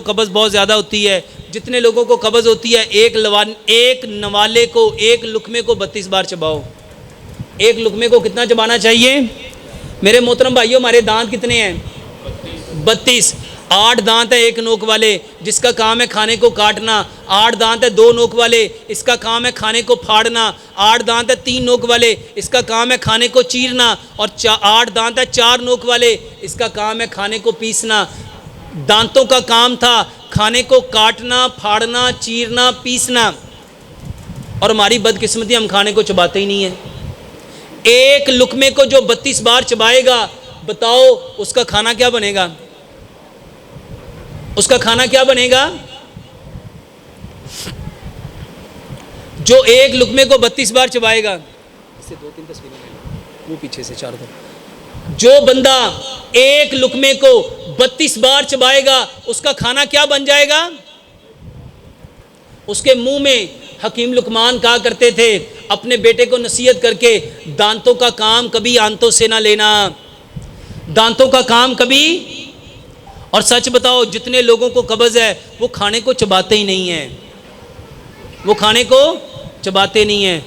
कब्ज़ बहुत ज़्यादा होती है। जितने लोगों को कब्ज़ होती है, एक नवाले को, एक लुकमे को 32 बार चबाओ। एक लुकमे को कितना चबाना चाहिए मेरे मोहतरम भाइयों? हमारे दांत कितने हैं? 32। 8 दांत है एक नोक वाले, जिसका काम है खाने को काटना। 8 दांत है 2 नोक वाले, इसका काम है खाने को फाड़ना। 8 दांत है 3 नोक वाले, इसका काम है खाने को चीरना। और 8 दांत है 4 नोक वाले, इसका काम है खाने को पीसना। दांतों का काम था खाने को काटना, फाड़ना, चीरना, पीसना। और हमारी बदकिस्मती, हम खाने को चबाते ही नहीं है। एक लुकमे को जो 32 बार चबाएगा, बताओ उसका खाना क्या बनेगा? उसका खाना क्या बनेगा? जो एक लुकमे को 32 बार चबाएगा, इससे 2-3 तस्वीरें ले लो, वो पीछे से 4 दो। जो बंदा एक लुकमे को 32 बार चबाएगा, उसका खाना क्या बन जाएगा? उसके मुंह में हकीम लुकमान कहा करते थे अपने बेटे को नसीहत करके, दांतों का काम कभी आंतों से ना लेना, दांतों का काम कभी। और सच बताओ, जितने लोगों को कब्ज़ है वो खाने को चबाते ही नहीं है, वो खाने को चबाते नहीं है।